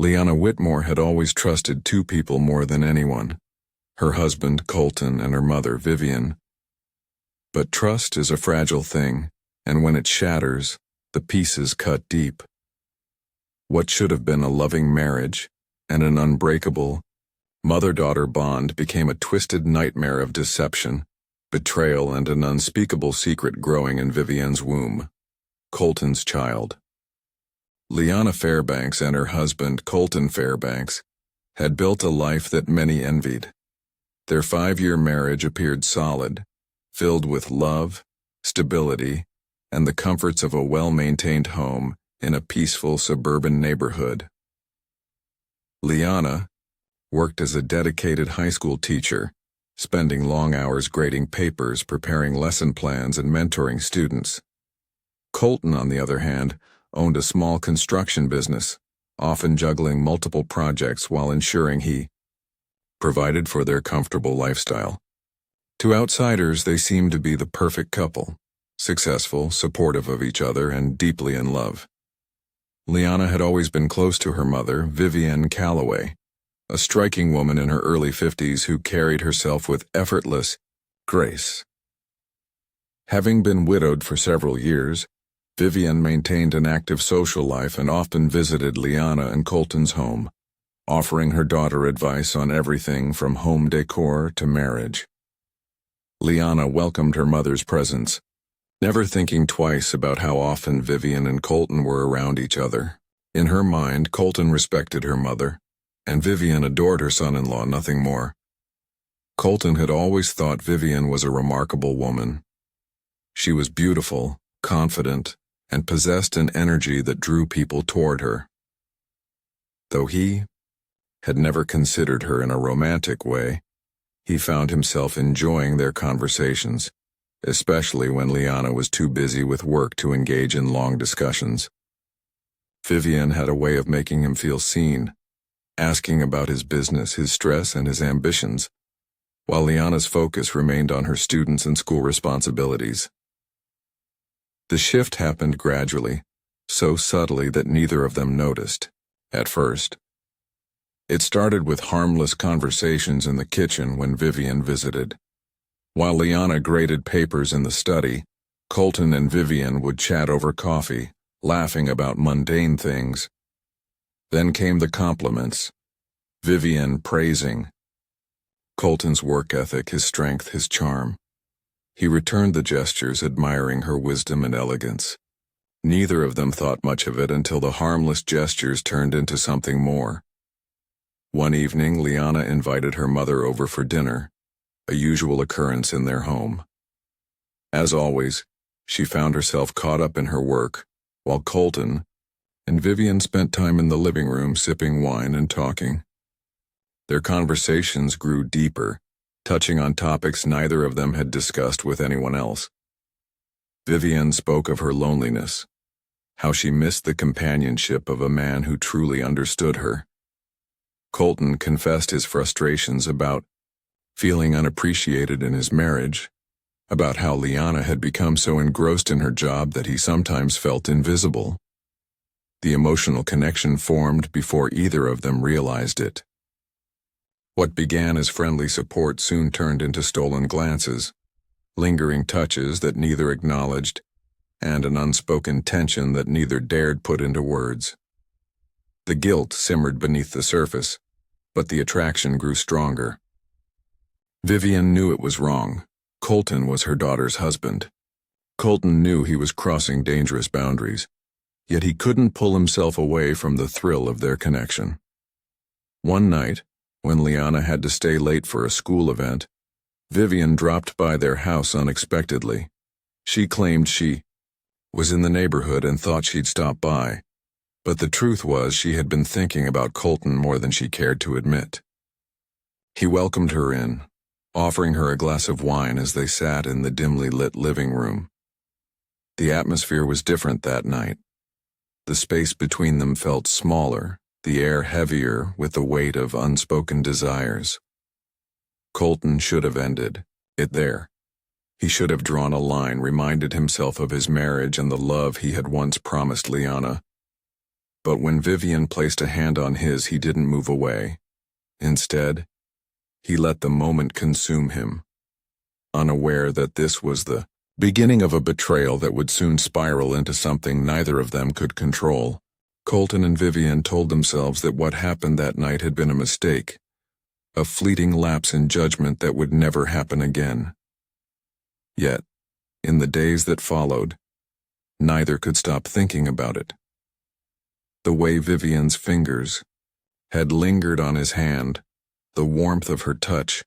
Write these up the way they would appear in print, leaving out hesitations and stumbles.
Liana Whitmore had always trusted two people more than anyone, her husband, Colton, and her mother, Vivienne. But trust is a fragile thing, and when it shatters, the pieces cut deep. What should have been a loving marriage and an unbreakable mother-daughter bond became a twisted nightmare of deception, betrayal, and an unspeakable secret growing in Vivienne's womb, Colton's child. Liana Fairbanks and her husband, Colton Fairbanks, had built a life that many envied. Their 5-year marriage appeared solid, filled with love, stability, and the comforts of a well-maintained home in a peaceful suburban neighborhood. Liana worked as a dedicated high school teacher, spending long hours grading papers, preparing lesson plans, and mentoring students. Colton, on the other hand, owned a small construction business, often juggling multiple projects while ensuring he provided for their comfortable lifestyle. To outsiders, they seemed to be the perfect couple, successful, supportive of each other, and deeply in love. Liana had always been close to her mother, Vivienne Calloway, a striking woman in her early 50s who carried herself with effortless grace. Having been widowed for several years, Vivienne maintained an active social life and often visited Liana and Colton's home, offering her daughter advice on everything from home decor to marriage. Liana welcomed her mother's presence, never thinking twice about how often Vivienne and Colton were around each other. In her mind, Colton respected her mother, and Vivienne adored her son-in-law, nothing more. Colton had always thought Vivienne was a remarkable woman. She was beautiful, confident, and possessed an energy that drew people toward her. Though he had never considered her in a romantic way, he found himself enjoying their conversations, especially when Liana was too busy with work to engage in long discussions. Vivienne had a way of making him feel seen, asking about his business, his stress, and his ambitions, while Liana's focus remained on her students and school responsibilities. The shift happened gradually, so subtly that neither of them noticed, at first. It started with harmless conversations in the kitchen when Vivienne visited. While Liana graded papers in the study, Colton and Vivienne would chat over coffee, laughing about mundane things. Then came the compliments, Vivienne praising Colton's work ethic, his strength, his charm. He returned the gestures, admiring her wisdom and elegance. Neither of them thought much of it until the harmless gestures turned into something more. One evening, Liana invited her mother over for dinner, a usual occurrence in their home. As always, she found herself caught up in her work, while Colton and Vivienne spent time in the living room sipping wine and talking. Their conversations grew deeper, touching on topics neither of them had discussed with anyone else. Vivienne spoke of her loneliness, how she missed the companionship of a man who truly understood her. Colton confessed his frustrations about feeling unappreciated in his marriage, about how Liana had become so engrossed in her job that he sometimes felt invisible. The emotional connection formed before either of them realized it. What began as friendly support soon turned into stolen glances, lingering touches that neither acknowledged, and an unspoken tension that neither dared put into words. The guilt simmered beneath the surface, but the attraction grew stronger. Vivienne knew it was wrong. Colton was her daughter's husband. Colton knew he was crossing dangerous boundaries, yet he couldn't pull himself away from the thrill of their connection. One night, when Liana had to stay late for a school event, Vivienne dropped by their house unexpectedly. She claimed she was in the neighborhood and thought she'd stop by, but the truth was she had been thinking about Colton more than she cared to admit. He welcomed her in, offering her a glass of wine as they sat in the dimly lit living room. The atmosphere was different that night. The space between them felt smaller, the air heavier with the weight of unspoken desires. Colton should have ended it there. He should have drawn a line, reminded himself of his marriage and the love he had once promised Liana. But when Vivienne placed a hand on his, he didn't move away. Instead, he let the moment consume him, unaware that this was the beginning of a betrayal that would soon spiral into something neither of them could control. Colton and Vivienne told themselves that what happened that night had been a mistake, a fleeting lapse in judgment that would never happen again. Yet, in the days that followed, neither could stop thinking about it. The way Vivienne's fingers had lingered on his hand, the warmth of her touch,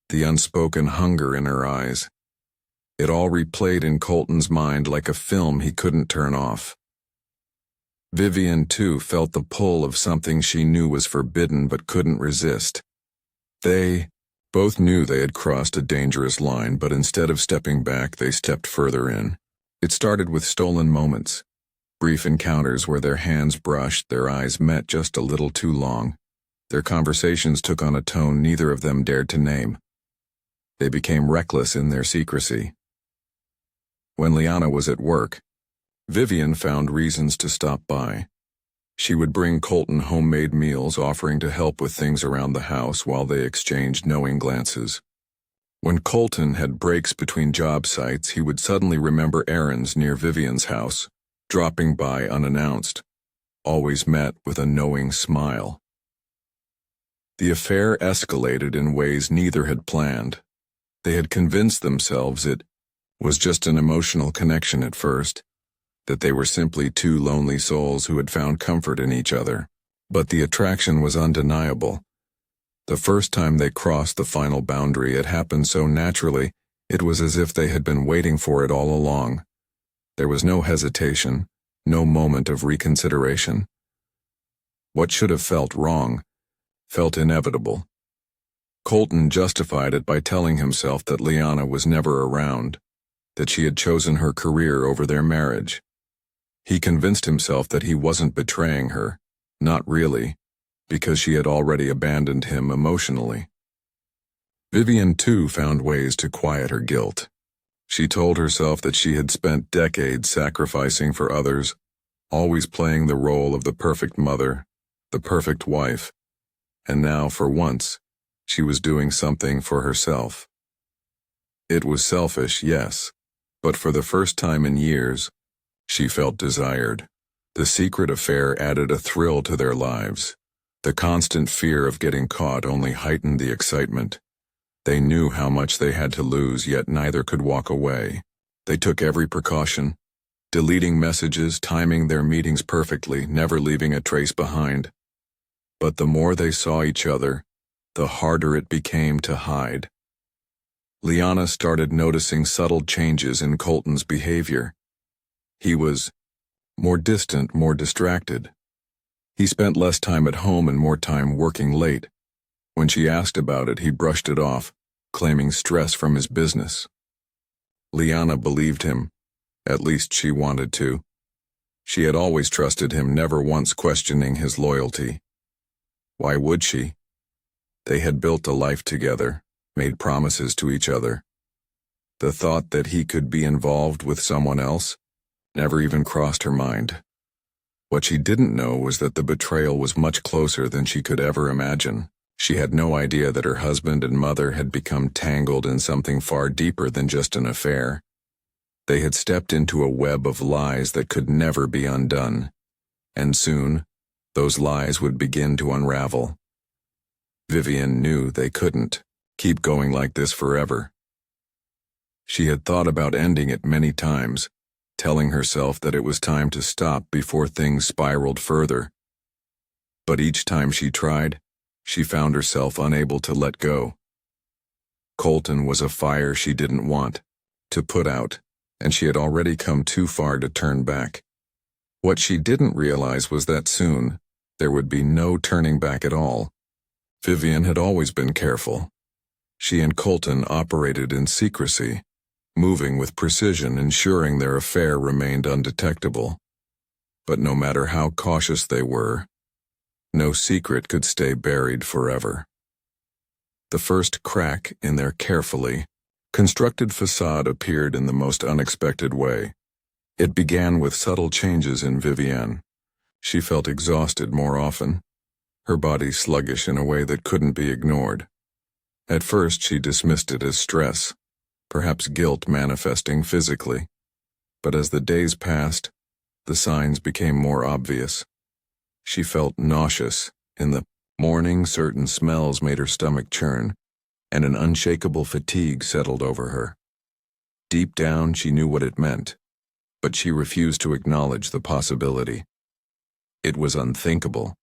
the unspoken hunger in her eyes. It all replayed in Colton's mind like a film he couldn't turn off. Vivienne, too, felt the pull of something she knew was forbidden but couldn't resist. They both knew they had crossed a dangerous line, but instead of stepping back, they stepped further in. It started with stolen moments, brief encounters where their hands brushed, their eyes met just a little too long. Their conversations took on a tone neither of them dared to name. They became reckless in their secrecy. When Liana was at work, Vivienne found reasons to stop by. She would bring Colton homemade meals, offering to help with things around the house while they exchanged knowing glances. When Colton had breaks between job sites, he would suddenly remember errands near Vivienne's house, dropping by unannounced, always met with a knowing smile. The affair escalated in ways neither had planned. They had convinced themselves it was just an emotional connection at first, that they were simply two lonely souls who had found comfort in each other. But the attraction was undeniable. The first time they crossed the final boundary, it happened so naturally, it was as if they had been waiting for it all along. There was no hesitation, no moment of reconsideration. What should have felt wrong felt inevitable. Colton justified it by telling himself that Liana was never around, that she had chosen her career over their marriage. He convinced himself that he wasn't betraying her, not really, because she had already abandoned him emotionally. Vivienne, too, found ways to quiet her guilt. She told herself that she had spent decades sacrificing for others, always playing the role of the perfect mother, the perfect wife, and now, for once, she was doing something for herself. It was selfish, yes, but for the first time in years, she felt desired. The secret affair added a thrill to their lives. The constant fear of getting caught only heightened the excitement. They knew how much they had to lose, yet neither could walk away. They took every precaution, deleting messages, timing their meetings perfectly, never leaving a trace behind. But the more they saw each other, the harder it became to hide. Liana started noticing subtle changes in Colton's behavior. He was more distant, more distracted. He spent less time at home and more time working late. When she asked about it, he brushed it off, claiming stress from his business. Liana believed him. At least she wanted to. She had always trusted him, never once questioning his loyalty. Why would she? They had built a life together, made promises to each other. The thought that he could be involved with someone else never even crossed her mind. What she didn't know was that the betrayal was much closer than she could ever imagine. She had no idea that her husband and mother had become tangled in something far deeper than just an affair. They had stepped into a web of lies that could never be undone. And soon, those lies would begin to unravel. Vivienne knew they couldn't keep going like this forever. She had thought about ending it many times, telling herself that it was time to stop before things spiraled further. But each time she tried, she found herself unable to let go. Colton was a fire she didn't want to put out, and she had already come too far to turn back. What she didn't realize was that soon, there would be no turning back at all. Vivienne had always been careful. She and Colton operated in secrecy, moving with precision, ensuring their affair remained undetectable. But no matter how cautious they were, no secret could stay buried forever. The first crack in their carefully constructed facade appeared in the most unexpected way. It began with subtle changes in Vivienne. She felt exhausted more often, her body sluggish in a way that couldn't be ignored. At first she dismissed it as stress, perhaps guilt manifesting physically. But as the days passed, the signs became more obvious. She felt nauseous. In the morning, certain smells made her stomach churn, and an unshakable fatigue settled over her. Deep down, she knew what it meant, but she refused to acknowledge the possibility. It was unthinkable,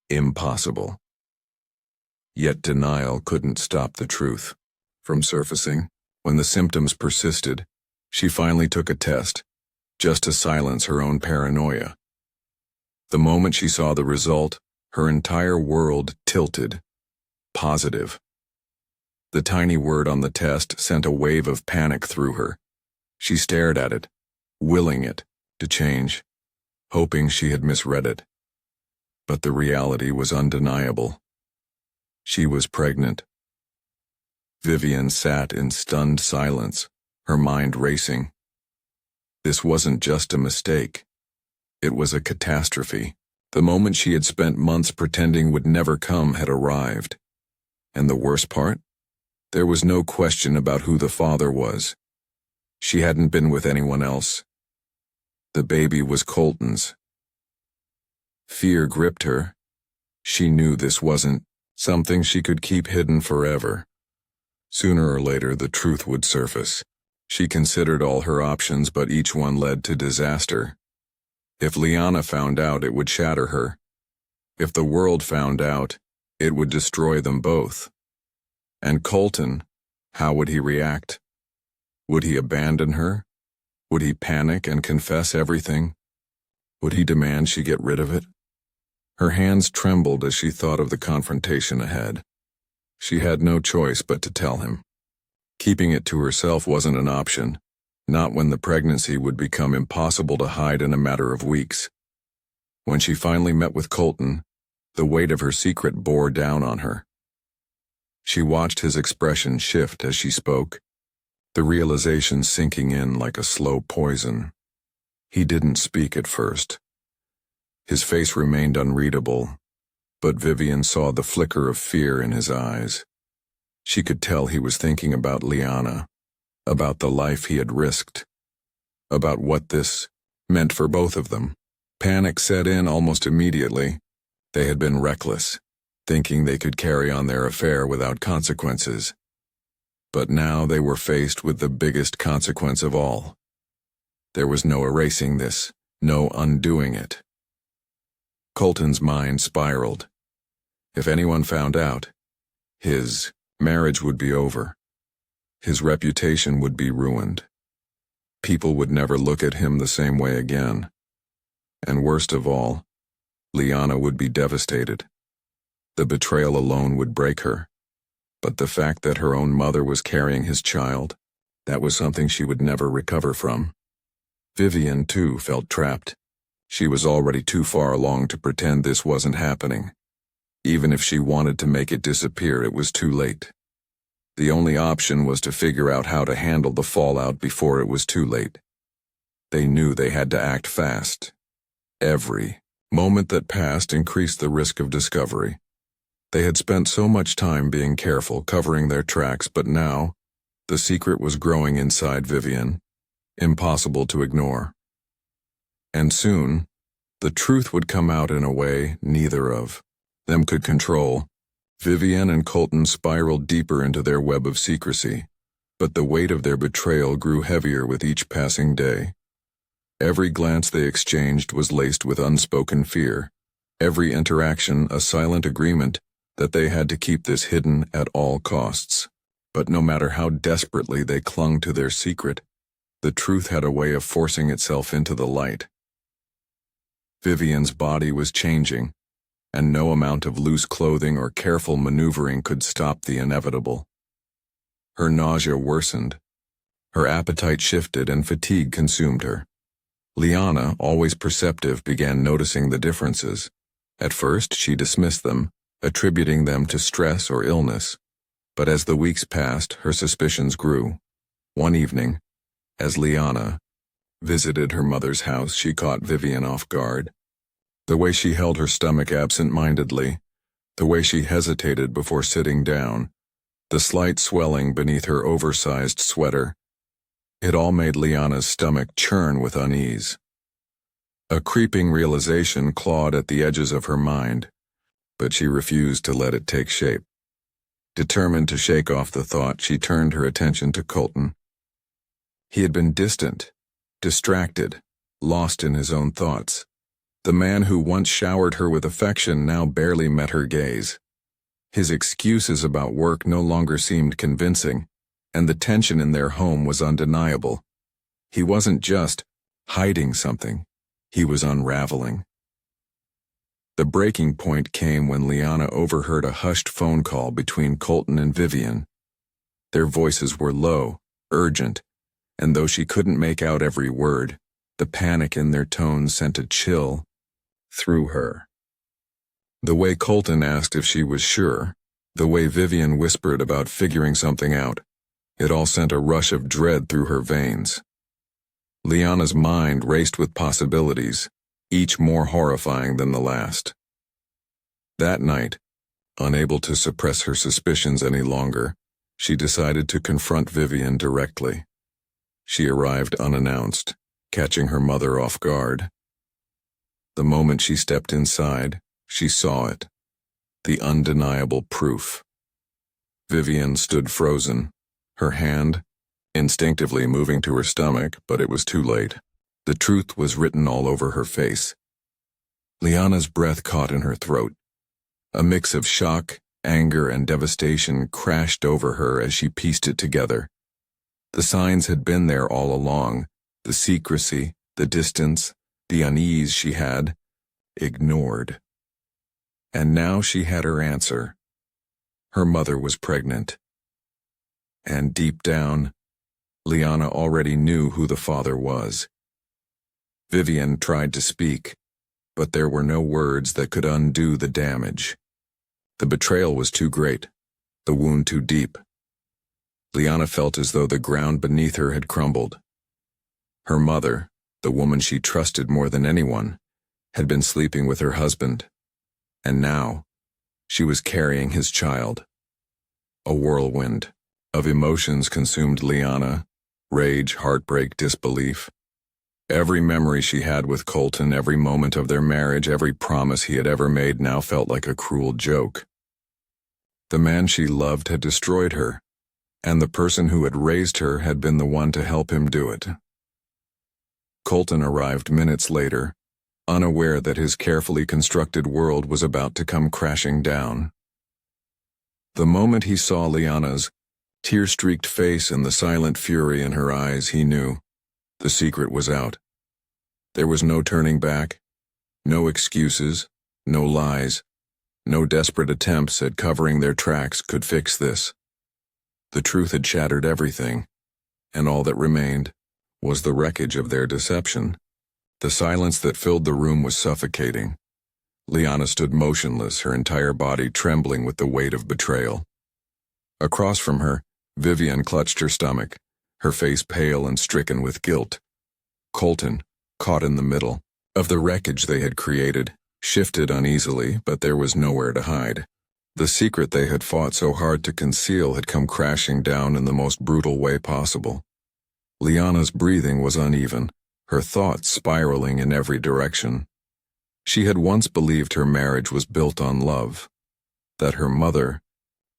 impossible. Yet denial couldn't stop the truth from surfacing. When the symptoms persisted, she finally took a test, just to silence her own paranoia. The moment she saw the result, her entire world tilted. Positive. The tiny word on the test sent a wave of panic through her. She stared at it, willing it to change, hoping she had misread it. But the reality was undeniable. She was pregnant. Vivienne sat in stunned silence, her mind racing. This wasn't just a mistake. It was a catastrophe. The moment she had spent months pretending would never come had arrived. And the worst part? There was no question about who the father was. She hadn't been with anyone else. The baby was Colton's. Fear gripped her. She knew this wasn't something she could keep hidden forever. Sooner or later, the truth would surface. She considered all her options, but each one led to disaster. If Liana found out, it would shatter her. If the world found out, it would destroy them both. And Colton, how would he react? Would he abandon her? Would he panic and confess everything? Would he demand she get rid of it? Her hands trembled as she thought of the confrontation ahead. She had no choice but to tell him. Keeping it to herself wasn't an option, not when the pregnancy would become impossible to hide in a matter of weeks. When she finally met with Colton, the weight of her secret bore down on her. She watched his expression shift as she spoke, the realization sinking in like a slow poison. He didn't speak at first. His face remained unreadable, but Vivienne saw the flicker of fear in his eyes. She could tell he was thinking about Liana, about the life he had risked, about what this meant for both of them. Panic set in almost immediately. They had been reckless, thinking they could carry on their affair without consequences. But now they were faced with the biggest consequence of all. There was no erasing this, no undoing it. Colton's mind spiraled. If anyone found out, his marriage would be over. His reputation would be ruined. People would never look at him the same way again. And worst of all, Liana would be devastated. The betrayal alone would break her. But the fact that her own mother was carrying his child, that was something she would never recover from. Vivienne, too, felt trapped. She was already too far along to pretend this wasn't happening. Even if she wanted to make it disappear, it was too late. The only option was to figure out how to handle the fallout before it was too late. They knew they had to act fast. Every moment that passed increased the risk of discovery. They had spent so much time being careful, covering their tracks, but now, the secret was growing inside Vivienne, impossible to ignore. And soon, the truth would come out in a way neither of them could control. Vivienne and Colton spiraled deeper into their web of secrecy, but the weight of their betrayal grew heavier with each passing day. Every glance they exchanged was laced with unspoken fear, every interaction a silent agreement that they had to keep this hidden at all costs. But no matter how desperately they clung to their secret, the truth had a way of forcing itself into the light. Vivienne's body was changing, and no amount of loose clothing or careful maneuvering could stop the inevitable. Her nausea worsened, her appetite shifted, and fatigue consumed her. Liana, always perceptive, began noticing the differences. At first, she dismissed them, attributing them to stress or illness. But as the weeks passed, her suspicions grew. One evening, as Liana visited her mother's house, she caught Vivienne off guard. The way she held her stomach absent-mindedly, the way she hesitated before sitting down, the slight swelling beneath her oversized sweater, it all made Liana's stomach churn with unease. A creeping realization clawed at the edges of her mind, but she refused to let it take shape. Determined to shake off the thought, she turned her attention to Colton. He had been distant, distracted, lost in his own thoughts. The man who once showered her with affection now barely met her gaze. His excuses about work no longer seemed convincing, and the tension in their home was undeniable. He wasn't just hiding something, he was unraveling. The breaking point came when Liana overheard a hushed phone call between Colton and Vivienne. Their voices were low, urgent, and though she couldn't make out every word, the panic in their tones sent a chill through her. The way Colton asked if she was sure, the way Vivienne whispered about figuring something out, it all sent a rush of dread through her veins. Liana's mind raced with possibilities, each more horrifying than the last. That night, unable to suppress her suspicions any longer, she decided to confront Vivienne directly. She arrived unannounced, catching her mother off guard. The moment she stepped inside, she saw it, the undeniable proof. Vivienne stood frozen, her hand instinctively moving to her stomach, but it was too late. The truth was written all over her face. Liana's breath caught in her throat. A mix of shock, anger, and devastation crashed over her as she pieced it together. The signs had been there all along, the secrecy, the distance, the unease she had ignored. And now she had her answer. Her mother was pregnant. And deep down, Liana already knew who the father was. Vivienne tried to speak, but there were no words that could undo the damage. The betrayal was too great, the wound too deep. Liana felt as though the ground beneath her had crumbled. Her mother, the woman she trusted more than anyone, had been sleeping with her husband, and now she was carrying his child. A whirlwind of emotions consumed Liana: rage, heartbreak, disbelief. Every memory she had with Colton, every moment of their marriage, every promise he had ever made now felt like a cruel joke. The man she loved had destroyed her, and the person who had raised her had been the one to help him do it. Colton arrived minutes later, unaware that his carefully constructed world was about to come crashing down. The moment he saw Liana's tear-streaked face and the silent fury in her eyes, he knew the secret was out. There was no turning back, no excuses, no lies, no desperate attempts at covering their tracks could fix this. The truth had shattered everything, and all that remained was the wreckage of their deception. The silence that filled the room was suffocating. Liana stood motionless, her entire body trembling with the weight of betrayal. Across from her, Vivienne clutched her stomach, her face pale and stricken with guilt. Colton, caught in the middle of the wreckage they had created, shifted uneasily, but there was nowhere to hide. The secret they had fought so hard to conceal had come crashing down in the most brutal way possible. Liana's breathing was uneven, her thoughts spiraling in every direction. She had once believed her marriage was built on love, that her mother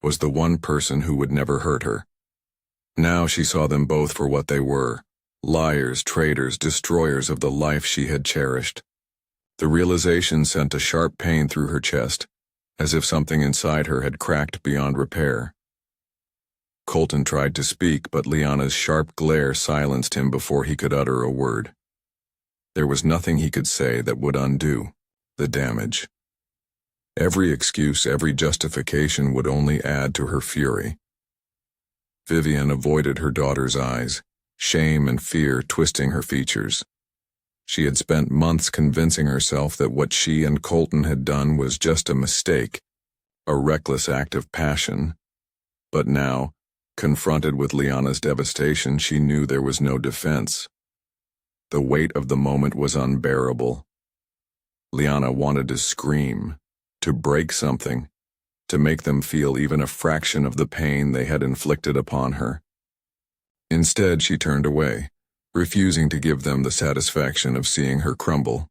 was the one person who would never hurt her. Now she saw them both for what they were: liars, traitors, destroyers of the life she had cherished. The realization sent a sharp pain through her chest, as if something inside her had cracked beyond repair. Colton tried to speak, but Liana's sharp glare silenced him before he could utter a word. There was nothing he could say that would undo the damage. Every excuse, every justification would only add to her fury. Vivienne avoided her daughter's eyes, shame and fear twisting her features. She had spent months convincing herself that what she and Colton had done was just a mistake, a reckless act of passion. But now, confronted with Liana's devastation, she knew there was no defense. The weight of the moment was unbearable. Liana wanted to scream, to break something, to make them feel even a fraction of the pain they had inflicted upon her. Instead, she turned away, refusing to give them the satisfaction of seeing her crumble.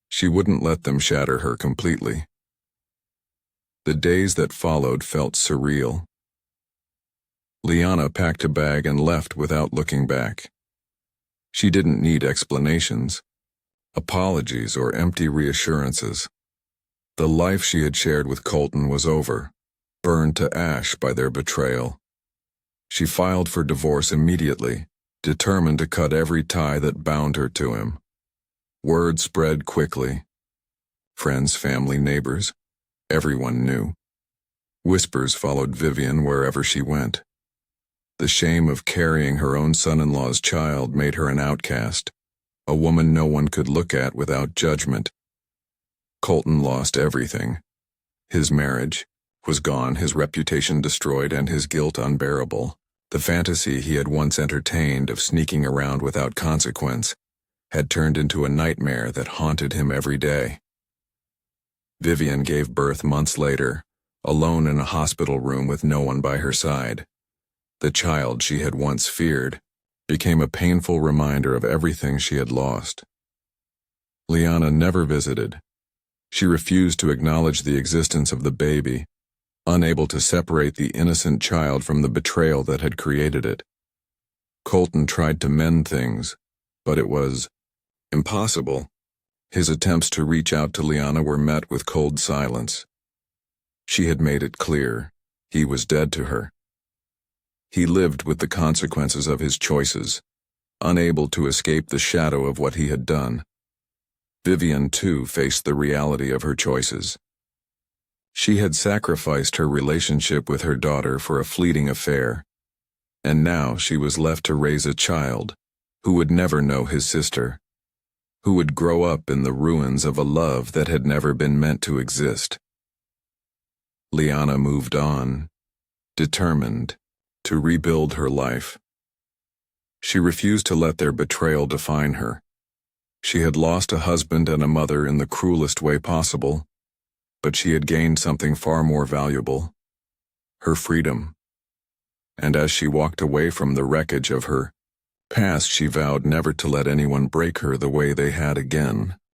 She wouldn't let them shatter her completely. The days that followed felt surreal. Liana packed a bag and left without looking back. She didn't need explanations, apologies, or empty reassurances. The life she had shared with Colton was over, burned to ash by their betrayal. She filed for divorce immediately, determined to cut every tie that bound her to him. Word spread quickly. Friends, family, neighbors, everyone knew. Whispers followed Vivienne wherever she went. The shame of carrying her own son-in-law's child made her an outcast, a woman no one could look at without judgment. Colton lost everything. His marriage was gone, his reputation destroyed, and his guilt unbearable. The fantasy he had once entertained of sneaking around without consequence had turned into a nightmare that haunted him every day. Vivienne gave birth months later, alone in a hospital room with no one by her side. The child she had once feared became a painful reminder of everything she had lost. Liana never visited. She refused to acknowledge the existence of the baby, unable to separate the innocent child from the betrayal that had created it. Colton tried to mend things, but it was impossible. His attempts to reach out to Liana were met with cold silence. She had made it clear he was dead to her. He lived with the consequences of his choices, unable to escape the shadow of what he had done. Vivienne, too, faced the reality of her choices. She had sacrificed her relationship with her daughter for a fleeting affair, and now she was left to raise a child who would never know his sister, who would grow up in the ruins of a love that had never been meant to exist. Liana moved on, determined to rebuild her life. She refused to let their betrayal define her. She had lost a husband and a mother in the cruelest way possible, but she had gained something far more valuable: her freedom. And as she walked away from the wreckage of her past, she vowed never to let anyone break her the way they had again.